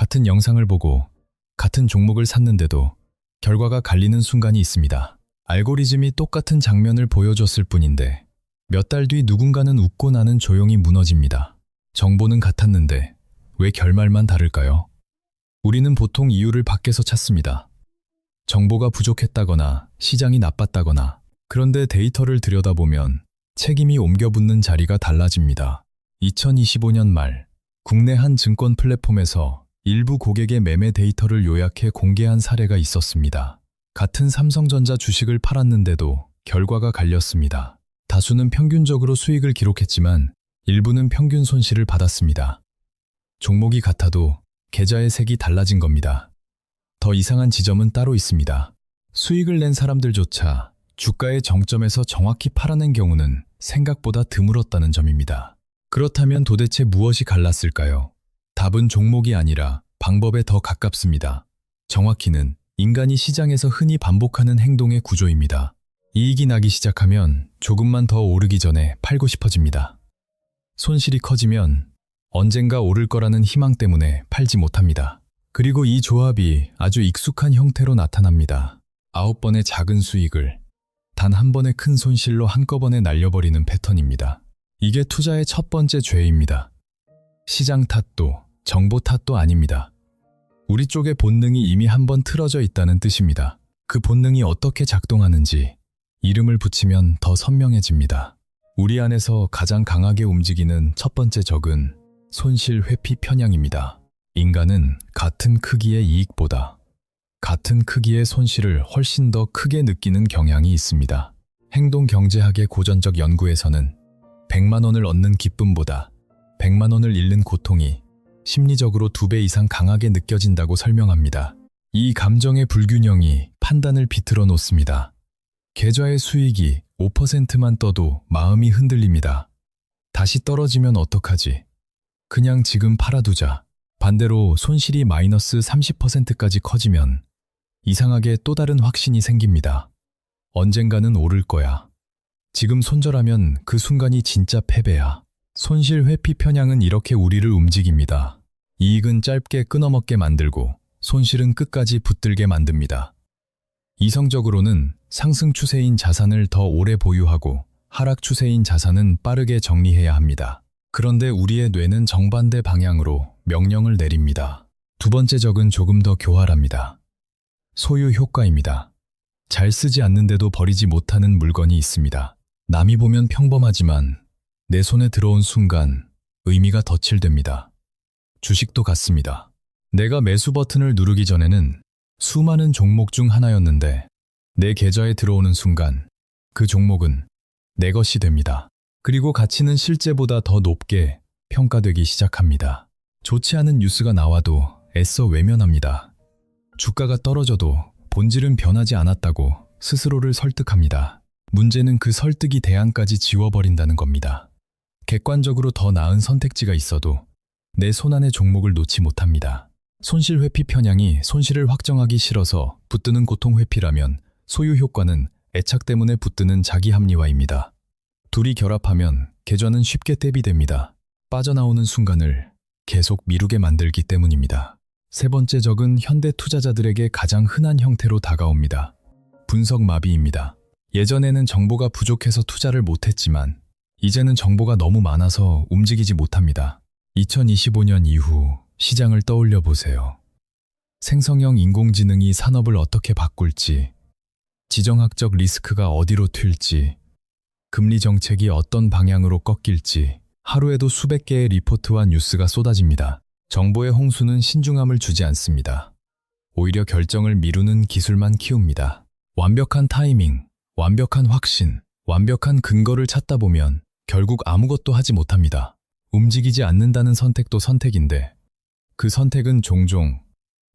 같은 영상을 보고 같은 종목을 샀는데도 결과가 갈리는 순간이 있습니다. 알고리즘이 똑같은 장면을 보여줬을 뿐인데 몇 달 뒤 누군가는 웃고 나는 조용히 무너집니다. 정보는 같았는데 왜 결말만 다를까요? 우리는 보통 이유를 밖에서 찾습니다. 정보가 부족했다거나 시장이 나빴다거나. 그런데 데이터를 들여다보면 책임이 옮겨붙는 자리가 달라집니다. 2025년 말 국내 한 증권 플랫폼에서 일부 고객의 매매 데이터를 요약해 공개한 사례가 있었습니다. 같은 삼성전자 주식을 팔았는데도 결과가 갈렸습니다. 다수는 평균적으로 수익을 기록했지만 일부는 평균 손실을 받았습니다. 종목이 같아도 계좌의 색이 달라진 겁니다. 더 이상한 지점은 따로 있습니다. 수익을 낸 사람들조차 주가의 정점에서 정확히 팔아낸 경우는 생각보다 드물었다는 점입니다. 그렇다면 도대체 무엇이 갈랐을까요? 답은 종목이 아니라 방법에 더 가깝습니다. 정확히는 인간이 시장에서 흔히 반복하는 행동의 구조입니다. 이익이 나기 시작하면 조금만 더 오르기 전에 팔고 싶어집니다. 손실이 커지면 언젠가 오를 거라는 희망 때문에 팔지 못합니다. 그리고 이 조합이 아주 익숙한 형태로 나타납니다. 9번의 작은 수익을 단 한 번의 큰 손실로 한꺼번에 날려버리는 패턴입니다. 이게 투자의 첫 번째 죄입니다. 시장 탓도 정보 탓도 아닙니다. 우리 쪽의 본능이 이미 한번 틀어져 있다는 뜻입니다. 그 본능이 어떻게 작동하는지 이름을 붙이면 더 선명해집니다. 우리 안에서 가장 강하게 움직이는 첫 번째 적은 손실 회피 편향입니다. 인간은 같은 크기의 이익보다 같은 크기의 손실을 훨씬 더 크게 느끼는 경향이 있습니다. 행동경제학의 고전적 연구에서는 100만 원을 얻는 기쁨보다 100만 원을 잃는 고통이 심리적으로 2배 이상 강하게 느껴진다고 설명합니다. 이 감정의 불균형이 판단을 비틀어 놓습니다. 계좌의 수익이 5%만 떠도 마음이 흔들립니다. 다시 떨어지면 어떡하지? 그냥 지금 팔아두자. 반대로 손실이 마이너스 30%까지 커지면 이상하게 또 다른 확신이 생깁니다. 언젠가는 오를 거야. 지금 손절하면 그 순간이 진짜 패배야. 손실 회피 편향은 이렇게 우리를 움직입니다. 이익은 짧게 끊어먹게 만들고 손실은 끝까지 붙들게 만듭니다. 이성적으로는 상승 추세인 자산을 더 오래 보유하고 하락 추세인 자산은 빠르게 정리해야 합니다. 그런데 우리의 뇌는 정반대 방향으로 명령을 내립니다. 두 번째 적은 조금 더 교활합니다. 소유 효과입니다. 잘 쓰지 않는데도 버리지 못하는 물건이 있습니다. 남이 보면 평범하지만 내 손에 들어온 순간 의미가 덧칠됩니다. 주식도 같습니다. 내가 매수 버튼을 누르기 전에는 수많은 종목 중 하나였는데 내 계좌에 들어오는 순간 그 종목은 내 것이 됩니다. 그리고 가치는 실제보다 더 높게 평가되기 시작합니다. 좋지 않은 뉴스가 나와도 애써 외면합니다. 주가가 떨어져도 본질은 변하지 않았다고 스스로를 설득합니다. 문제는 그 설득이 대안까지 지워버린다는 겁니다. 객관적으로 더 나은 선택지가 있어도 내 손안의 종목을 놓지 못합니다. 손실 회피 편향이 손실을 확정하기 싫어서 붙드는 고통 회피라면 소유 효과는 애착 때문에 붙드는 자기 합리화입니다. 둘이 결합하면 계좌는 쉽게 대비됩니다. 빠져나오는 순간을 계속 미루게 만들기 때문입니다. 세 번째 적은 현대 투자자들에게 가장 흔한 형태로 다가옵니다. 분석 마비입니다. 예전에는 정보가 부족해서 투자를 못했지만 이제는 정보가 너무 많아서 움직이지 못합니다. 2025년 이후 시장을 떠올려 보세요. 생성형 인공지능이 산업을 어떻게 바꿀지, 지정학적 리스크가 어디로 튈지, 금리 정책이 어떤 방향으로 꺾일지 하루에도 수백 개의 리포트와 뉴스가 쏟아집니다. 정보의 홍수는 신중함을 주지 않습니다. 오히려 결정을 미루는 기술만 키웁니다. 완벽한 타이밍, 완벽한 확신, 완벽한 근거를 찾다 보면 결국 아무것도 하지 못합니다. 움직이지 않는다는 선택도 선택인데 그 선택은 종종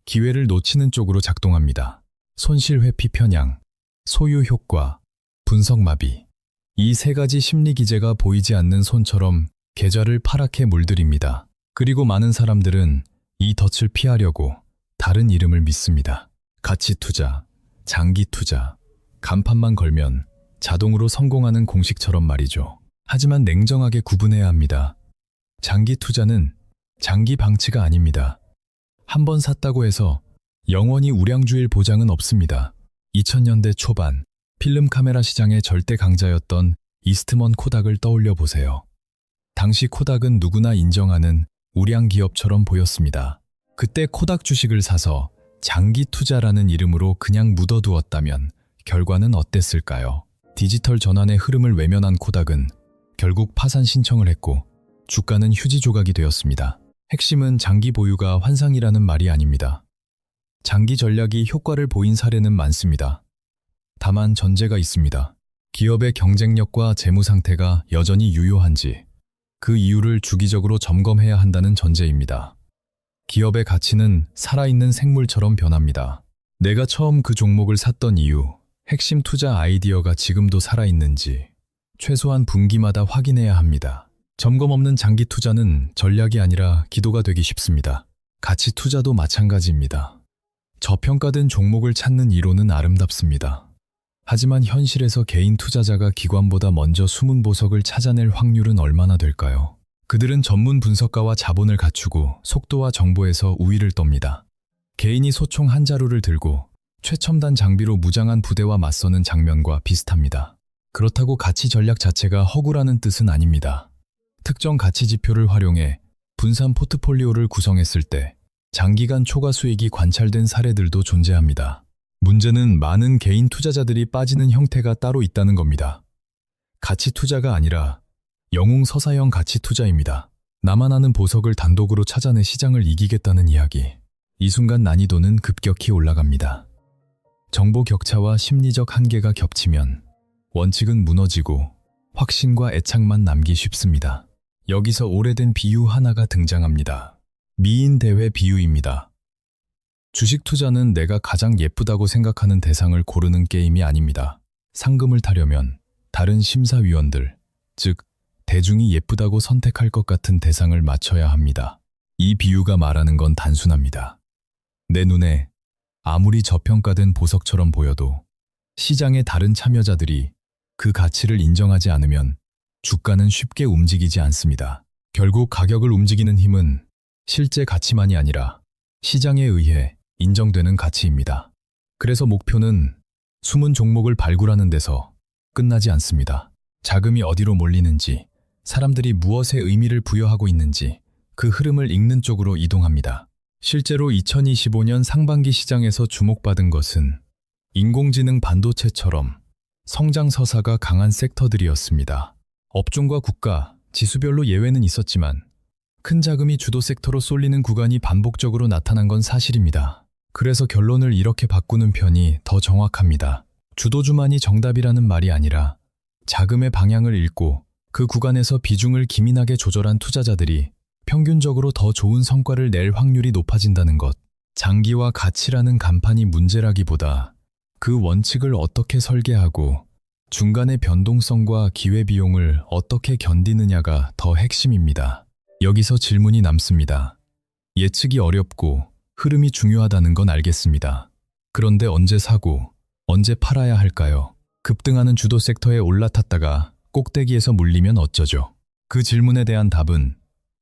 기회를 놓치는 쪽으로 작동합니다. 손실 회피 편향, 소유 효과, 분석 마비. 이 세 가지 심리 기제가 보이지 않는 손처럼 계좌를 파랗게 물들입니다. 그리고 많은 사람들은 이 덫을 피하려고 다른 이름을 믿습니다. 가치 투자, 장기 투자, 간판만 걸면 자동으로 성공하는 공식처럼 말이죠. 하지만 냉정하게 구분해야 합니다. 장기 투자는 장기 방치가 아닙니다. 한 번 샀다고 해서 영원히 우량주일 보장은 없습니다. 2000년대 초반 필름 카메라 시장의 절대 강자였던 이스트먼 코닥을 떠올려 보세요. 당시 코닥은 누구나 인정하는 우량 기업처럼 보였습니다. 그때 코닥 주식을 사서 장기 투자라는 이름으로 그냥 묻어두었다면 결과는 어땠을까요? 디지털 전환의 흐름을 외면한 코닥은 결국 파산 신청을 했고 주가는 휴지 조각이 되었습니다. 핵심은 장기 보유가 환상이라는 말이 아닙니다. 장기 전략이 효과를 보인 사례는 많습니다. 다만 전제가 있습니다. 기업의 경쟁력과 재무 상태가 여전히 유효한지, 그 이유를 주기적으로 점검해야 한다는 전제입니다. 기업의 가치는 살아있는 생물처럼 변합니다. 내가 처음 그 종목을 샀던 이유, 핵심 투자 아이디어가 지금도 살아있는지 최소한 분기마다 확인해야 합니다. 점검 없는 장기 투자는 전략이 아니라 기도가 되기 쉽습니다. 가치 투자도 마찬가지입니다. 저평가된 종목을 찾는 이론은 아름답습니다. 하지만 현실에서 개인 투자자가 기관보다 먼저 숨은 보석을 찾아낼 확률은 얼마나 될까요? 그들은 전문 분석가와 자본을 갖추고 속도와 정보에서 우위를 떱니다. 개인이 소총 한 자루를 들고 최첨단 장비로 무장한 부대와 맞서는 장면과 비슷합니다. 그렇다고 가치 전략 자체가 허구라는 뜻은 아닙니다. 특정 가치 지표를 활용해 분산 포트폴리오를 구성했을 때 장기간 초과 수익이 관찰된 사례들도 존재합니다. 문제는 많은 개인 투자자들이 빠지는 형태가 따로 있다는 겁니다. 가치 투자가 아니라 영웅서사형 가치 투자입니다. 나만 아는 보석을 단독으로 찾아내 시장을 이기겠다는 이야기. 이 순간 난이도는 급격히 올라갑니다. 정보 격차와 심리적 한계가 겹치면 원칙은 무너지고 확신과 애착만 남기 쉽습니다. 여기서 오래된 비유 하나가 등장합니다. 미인 대회 비유입니다. 주식 투자는 내가 가장 예쁘다고 생각하는 대상을 고르는 게임이 아닙니다. 상금을 타려면 다른 심사위원들, 즉 대중이 예쁘다고 선택할 것 같은 대상을 맞춰야 합니다. 이 비유가 말하는 건 단순합니다. 내 눈에 아무리 저평가된 보석처럼 보여도 시장의 다른 참여자들이 그 가치를 인정하지 않으면 주가는 쉽게 움직이지 않습니다. 결국 가격을 움직이는 힘은 실제 가치만이 아니라 시장에 의해 인정되는 가치입니다. 그래서 목표는 숨은 종목을 발굴하는 데서 끝나지 않습니다. 자금이 어디로 몰리는지, 사람들이 무엇에 의미를 부여하고 있는지 그 흐름을 읽는 쪽으로 이동합니다. 실제로 2025년 상반기 시장에서 주목받은 것은 인공지능 반도체처럼 성장 서사가 강한 섹터들이었습니다. 업종과 국가, 지수별로 예외는 있었지만 큰 자금이 주도 섹터로 쏠리는 구간이 반복적으로 나타난 건 사실입니다. 그래서 결론을 이렇게 바꾸는 편이 더 정확합니다. 주도주만이 정답이라는 말이 아니라 자금의 방향을 읽고 그 구간에서 비중을 기민하게 조절한 투자자들이 평균적으로 더 좋은 성과를 낼 확률이 높아진다는 것. 장기와 가치라는 간판이 문제라기보다 그 원칙을 어떻게 설계하고 중간의 변동성과 기회비용을 어떻게 견디느냐가 더 핵심입니다. 여기서 질문이 남습니다. 예측이 어렵고 흐름이 중요하다는 건 알겠습니다. 그런데 언제 사고, 언제 팔아야 할까요? 급등하는 주도 섹터에 올라탔다가 꼭대기에서 물리면 어쩌죠? 그 질문에 대한 답은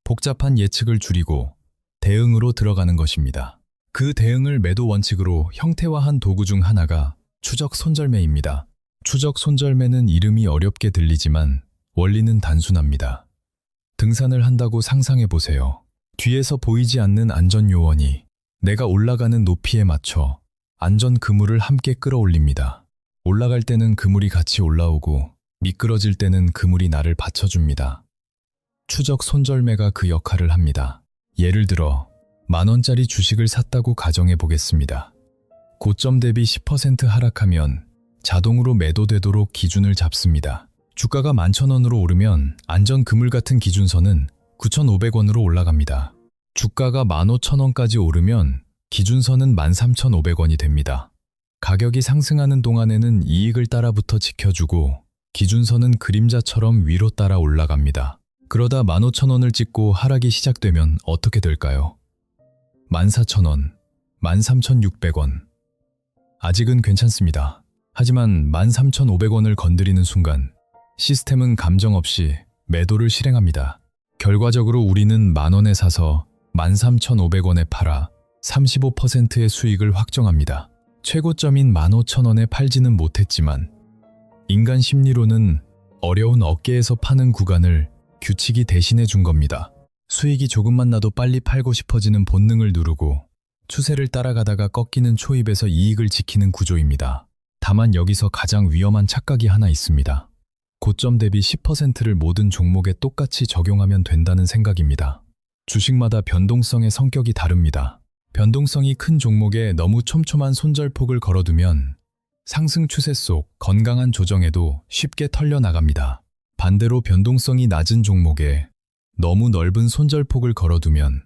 복잡한 예측을 줄이고 대응으로 들어가는 것입니다. 그 대응을 매도 원칙으로 형태화한 도구 중 하나가 추적 손절매입니다. 추적 손절매는 이름이 어렵게 들리지만 원리는 단순합니다. 등산을 한다고 상상해 보세요. 뒤에서 보이지 않는 안전 요원이 내가 올라가는 높이에 맞춰 안전 그물을 함께 끌어올립니다. 올라갈 때는 그물이 같이 올라오고 미끄러질 때는 그물이 나를 받쳐줍니다. 추적 손절매가 그 역할을 합니다. 예를 들어 10,000원짜리 주식을 샀다고 가정해 보겠습니다. 고점 대비 10% 하락하면 자동으로 매도되도록 기준을 잡습니다. 주가가 11,000원으로 오르면 안전 그물 같은 기준선은 9,500원으로 올라갑니다. 주가가 15,000원까지 오르면 기준선은 13,500원이 됩니다. 가격이 상승하는 동안에는 이익을 따라붙어 지켜주고 기준선은 그림자처럼 위로 따라 올라갑니다. 그러다 15,000원을 찍고 하락이 시작되면 어떻게 될까요? 14,000원, 13,600원. 아직은 괜찮습니다. 하지만 13,500원을 건드리는 순간 시스템은 감정 없이 매도를 실행합니다. 결과적으로 우리는 10,000원에 사서 13,500원에 팔아 35%의 수익을 확정합니다. 최고점인 15,000원에 팔지는 못했지만 인간 심리로는 어려운 어깨에서 파는 구간을 규칙이 대신해 준 겁니다. 수익이 조금만 나도 빨리 팔고 싶어지는 본능을 누르고 추세를 따라가다가 꺾이는 초입에서 이익을 지키는 구조입니다. 다만 여기서 가장 위험한 착각이 하나 있습니다. 고점 대비 10%를 모든 종목에 똑같이 적용하면 된다는 생각입니다. 주식마다 변동성의 성격이 다릅니다. 변동성이 큰 종목에 너무 촘촘한 손절폭을 걸어두면 상승 추세 속 건강한 조정에도 쉽게 털려나갑니다. 반대로 변동성이 낮은 종목에 너무 넓은 손절폭을 걸어두면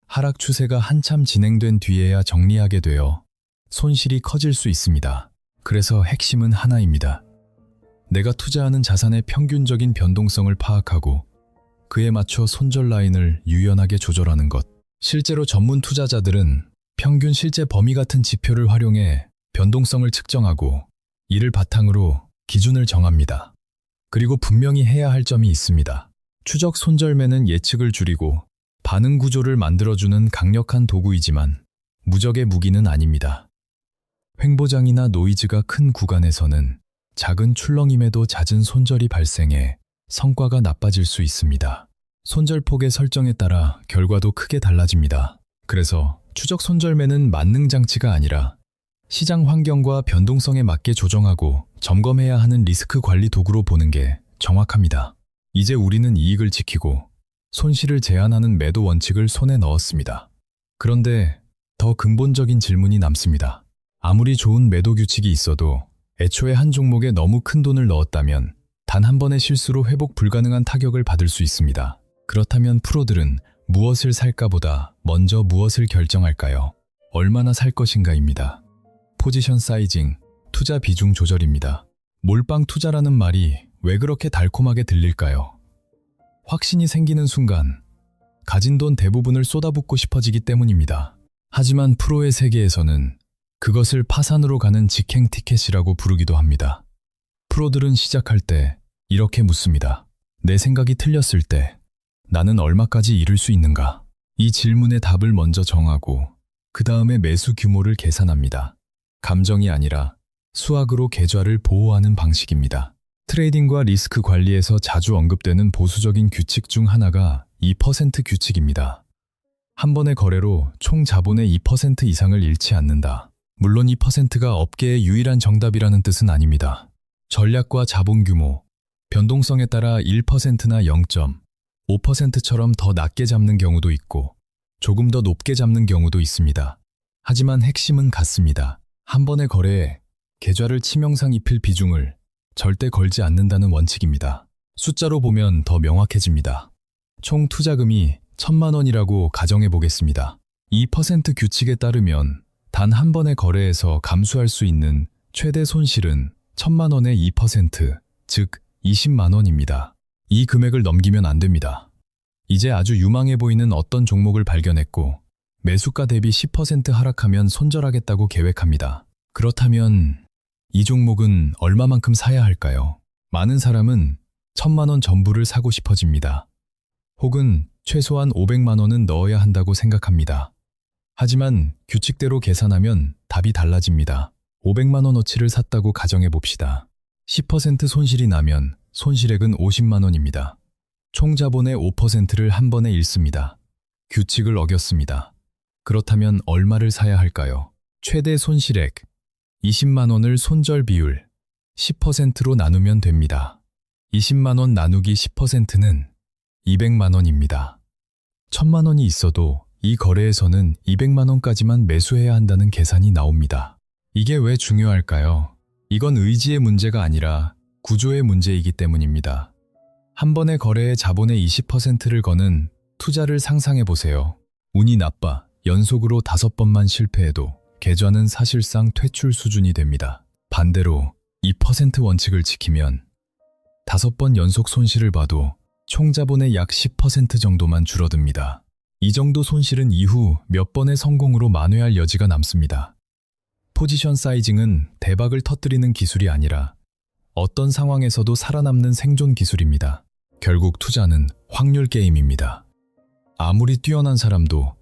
하락 추세가 한참 진행된 뒤에야 정리하게 되어 손실이 커질 수 있습니다. 그래서 핵심은 하나입니다. 내가 투자하는 자산의 평균적인 변동성을 파악하고 그에 맞춰 손절 라인을 유연하게 조절하는 것. 실제로 전문 투자자들은 평균 실제 범위 같은 지표를 활용해 변동성을 측정하고 이를 바탕으로 기준을 정합니다. 그리고 분명히 해야 할 점이 있습니다. 추적 손절매는 예측을 줄이고 반응 구조를 만들어주는 강력한 도구이지만 무적의 무기는 아닙니다. 횡보장이나 노이즈가 큰 구간에서는 작은 출렁임에도 잦은 손절이 발생해 성과가 나빠질 수 있습니다. 손절폭의 설정에 따라 결과도 크게 달라집니다. 그래서 추적 손절매는 만능장치가 아니라 시장 환경과 변동성에 맞게 조정하고 점검해야 하는 리스크 관리 도구로 보는 게 정확합니다. 이제 우리는 이익을 지키고 손실을 제한하는 매도 원칙을 손에 넣었습니다. 그런데 더 근본적인 질문이 남습니다. 아무리 좋은 매도 규칙이 있어도 애초에 한 종목에 너무 큰 돈을 넣었다면 단 한 번의 실수로 회복 불가능한 타격을 받을 수 있습니다. 그렇다면 프로들은 무엇을 살까보다 먼저 무엇을 결정할까요? 얼마나 살 것인가입니다. 포지션 사이징, 투자 비중 조절입니다. 몰빵 투자라는 말이 왜 그렇게 달콤하게 들릴까요? 확신이 생기는 순간 가진 돈 대부분을 쏟아붓고 싶어지기 때문입니다. 하지만 프로의 세계에서는 그것을 파산으로 가는 직행 티켓이라고 부르기도 합니다. 프로들은 시작할 때 이렇게 묻습니다. 내 생각이 틀렸을 때 나는 얼마까지 잃을 수 있는가? 이 질문의 답을 먼저 정하고 그 다음에 매수 규모를 계산합니다. 감정이 아니라 수학으로 계좌를 보호하는 방식입니다. 트레이딩과 리스크 관리에서 자주 언급되는 보수적인 규칙 중 하나가 2% 규칙입니다. 한 번의 거래로 총 자본의 2% 이상을 잃지 않는다. 물론 2%가 업계의 유일한 정답이라는 뜻은 아닙니다. 전략과 자본 규모, 변동성에 따라 1%나 0.5%처럼 더 낮게 잡는 경우도 있고 조금 더 높게 잡는 경우도 있습니다. 하지만 핵심은 같습니다. 한 번의 거래에 계좌를 치명상 입힐 비중을 절대 걸지 않는다는 원칙입니다. 숫자로 보면 더 명확해집니다. 총 투자금이 1,000만 원이라고 가정해 보겠습니다. 2% 규칙에 따르면 단 한 번의 거래에서 감수할 수 있는 최대 손실은 1,000만 원의 2%, 즉 20만 원입니다. 이 금액을 넘기면 안 됩니다. 이제 아주 유망해 보이는 어떤 종목을 발견했고 매수가 대비 10% 하락하면 손절하겠다고 계획합니다. 그렇다면 이 종목은 얼마만큼 사야 할까요? 많은 사람은 1,000만 원 전부를 사고 싶어집니다. 혹은 최소한 500만 원은 넣어야 한다고 생각합니다. 하지만 규칙대로 계산하면 답이 달라집니다. 500만 원어치를 샀다고 가정해 봅시다. 10% 손실이 나면 손실액은 50만 원입니다. 총 자본의 5%를 한 번에 잃습니다. 규칙을 어겼습니다. 그렇다면 얼마를 사야 할까요? 최대 손실액 20만 원을 손절 비율 10%로 나누면 됩니다. 20만 원 나누기 10%는 200만 원입니다. 1,000만 원이 있어도 이 거래에서는 200만 원까지만 매수해야 한다는 계산이 나옵니다. 이게 왜 중요할까요? 이건 의지의 문제가 아니라 구조의 문제이기 때문입니다. 한 번의 거래에 자본의 20%를 거는 투자를 상상해 보세요. 운이 나빠 연속으로 5번만 실패해도 계좌는 사실상 퇴출 수준이 됩니다. 반대로 2% 원칙을 지키면 5번 연속 손실을 봐도 총 자본의 약 10% 정도만 줄어듭니다. 이 정도 손실은 이후 몇 번의 성공으로 만회할 여지가 남습니다. 포지션 사이징은 대박을 터뜨리는 기술이 아니라 어떤 상황에서도 살아남는 생존 기술입니다. 결국 투자는 확률 게임입니다. 아무리 뛰어난 사람도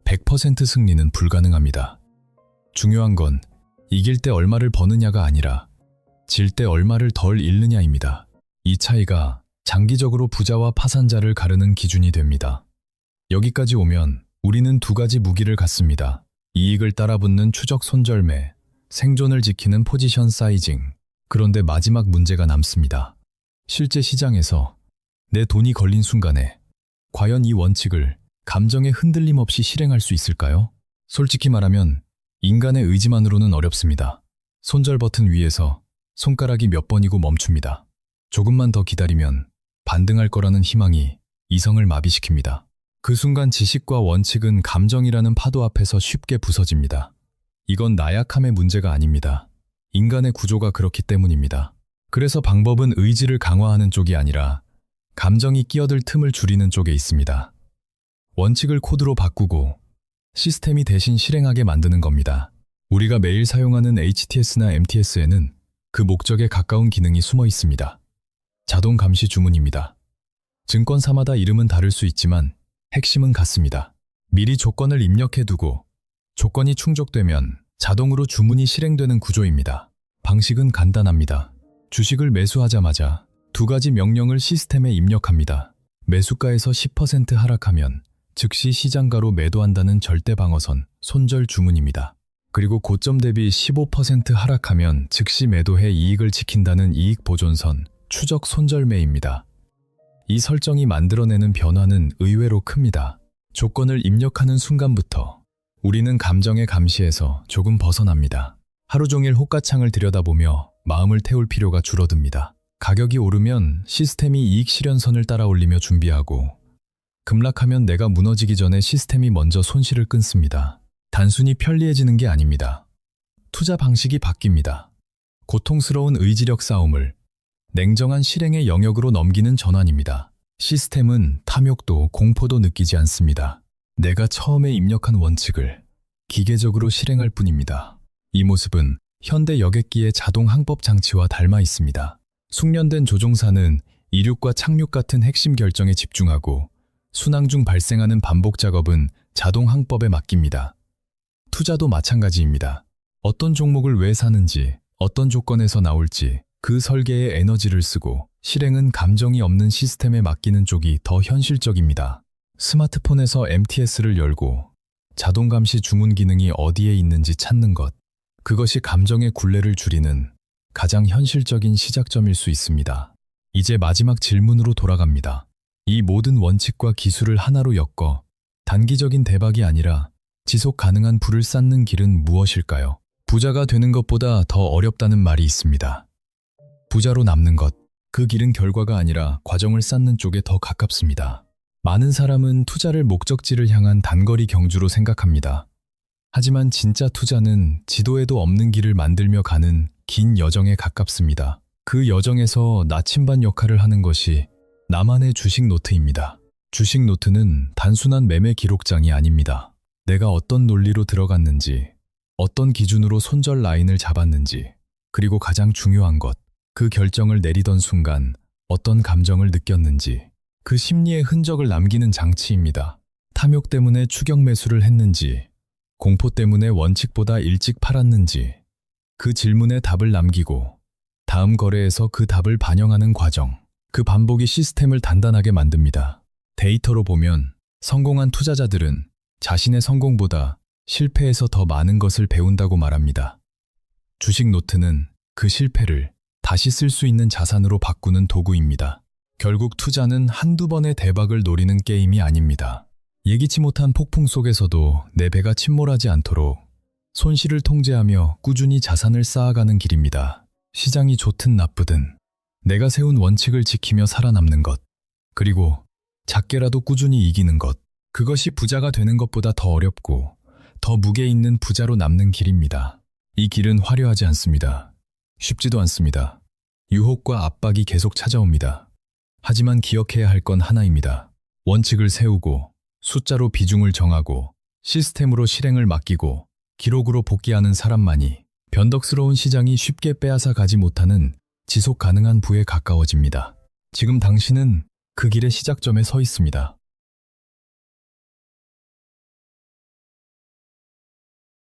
100% 승리는 불가능합니다. 중요한 건 이길 때 얼마를 버느냐가 아니라 질 때 얼마를 덜 잃느냐입니다. 이 차이가 장기적으로 부자와 파산자를 가르는 기준이 됩니다. 여기까지 오면 우리는 두 가지 무기를 갖습니다. 이익을 따라붙는 추적 손절매, 생존을 지키는 포지션 사이징. 그런데 마지막 문제가 남습니다. 실제 시장에서 내 돈이 걸린 순간에 과연 이 원칙을 감정의 흔들림 없이 실행할 수 있을까요? 솔직히 말하면 인간의 의지만으로는 어렵습니다. 손절 버튼 위에서 손가락이 몇 번이고 멈춥니다. 조금만 더 기다리면 반등할 거라는 희망이 이성을 마비시킵니다. 그 순간 지식과 원칙은 감정이라는 파도 앞에서 쉽게 부서집니다. 이건 나약함의 문제가 아닙니다. 인간의 구조가 그렇기 때문입니다. 그래서 방법은 의지를 강화하는 쪽이 아니라 감정이 끼어들 틈을 줄이는 쪽에 있습니다. 원칙을 코드로 바꾸고 시스템이 대신 실행하게 만드는 겁니다. 우리가 매일 사용하는 HTS나 MTS에는 그 목적에 가까운 기능이 숨어 있습니다. 자동 감시 주문입니다. 증권사마다 이름은 다를 수 있지만 핵심은 같습니다. 미리 조건을 입력해두고 조건이 충족되면 자동으로 주문이 실행되는 구조입니다. 방식은 간단합니다. 주식을 매수하자마자 두 가지 명령을 시스템에 입력합니다. 매수가에서 10% 하락하면 즉시 시장가로 매도한다는 절대 방어선, 손절 주문입니다. 그리고 고점 대비 15% 하락하면 즉시 매도해 이익을 지킨다는 이익 보존선, 추적 손절매입니다. 이 설정이 만들어내는 변화는 의외로 큽니다. 조건을 입력하는 순간부터 우리는 감정의 감시에서 조금 벗어납니다. 하루 종일 호가창을 들여다보며 마음을 태울 필요가 줄어듭니다. 가격이 오르면 시스템이 이익 실현선을 따라 올리며 준비하고, 급락하면 내가 무너지기 전에 시스템이 먼저 손실을 끊습니다. 단순히 편리해지는 게 아닙니다. 투자 방식이 바뀝니다. 고통스러운 의지력 싸움을 냉정한 실행의 영역으로 넘기는 전환입니다. 시스템은 탐욕도 공포도 느끼지 않습니다. 내가 처음에 입력한 원칙을 기계적으로 실행할 뿐입니다. 이 모습은 현대 여객기의 자동 항법 장치와 닮아 있습니다. 숙련된 조종사는 이륙과 착륙 같은 핵심 결정에 집중하고, 순항 중 발생하는 반복 작업은 자동 항법에 맡깁니다. 투자도 마찬가지입니다. 어떤 종목을 왜 사는지, 어떤 조건에서 나올지 그 설계에 에너지를 쓰고, 실행은 감정이 없는 시스템에 맡기는 쪽이 더 현실적입니다. 스마트폰에서 MTS를 열고 자동 감시 주문 기능이 어디에 있는지 찾는 것, 그것이 감정의 굴레를 줄이는 가장 현실적인 시작점일 수 있습니다. 이제 마지막 질문으로 돌아갑니다. 이 모든 원칙과 기술을 하나로 엮어 단기적인 대박이 아니라 지속 가능한 부를 쌓는 길은 무엇일까요? 부자가 되는 것보다 더 어렵다는 말이 있습니다. 부자로 남는 것, 그 길은 결과가 아니라 과정을 쌓는 쪽에 더 가깝습니다. 많은 사람은 투자를 목적지를 향한 단거리 경주로 생각합니다. 하지만 진짜 투자는 지도에도 없는 길을 만들며 가는 긴 여정에 가깝습니다. 그 여정에서 나침반 역할을 하는 것이 나만의 주식 노트입니다. 주식 노트는 단순한 매매 기록장이 아닙니다. 내가 어떤 논리로 들어갔는지, 어떤 기준으로 손절 라인을 잡았는지, 그리고 가장 중요한 것, 그 결정을 내리던 순간 어떤 감정을 느꼈는지, 그 심리의 흔적을 남기는 장치입니다. 탐욕 때문에 추격 매수를 했는지, 공포 때문에 원칙보다 일찍 팔았는지, 그 질문에 답을 남기고 다음 거래에서 그 답을 반영하는 과정, 그 반복이 시스템을 단단하게 만듭니다. 데이터로 보면 성공한 투자자들은 자신의 성공보다 실패에서 더 많은 것을 배운다고 말합니다. 주식 노트는 그 실패를 다시 쓸 수 있는 자산으로 바꾸는 도구입니다. 결국 투자는 한두 번의 대박을 노리는 게임이 아닙니다. 예기치 못한 폭풍 속에서도 내 배가 침몰하지 않도록 손실을 통제하며 꾸준히 자산을 쌓아가는 길입니다. 시장이 좋든 나쁘든 내가 세운 원칙을 지키며 살아남는 것, 그리고 작게라도 꾸준히 이기는 것, 그것이 부자가 되는 것보다 더 어렵고 더 무게 있는 부자로 남는 길입니다. 이 길은 화려하지 않습니다. 쉽지도 않습니다. 유혹과 압박이 계속 찾아옵니다. 하지만 기억해야 할 건 하나입니다. 원칙을 세우고 숫자로 비중을 정하고 시스템으로 실행을 맡기고 기록으로 복귀하는 사람만이 변덕스러운 시장이 쉽게 빼앗아 가지 못하는 지속 가능한 부에 가까워집니다. 지금 당신은 그 길의 시작점에 서 있습니다.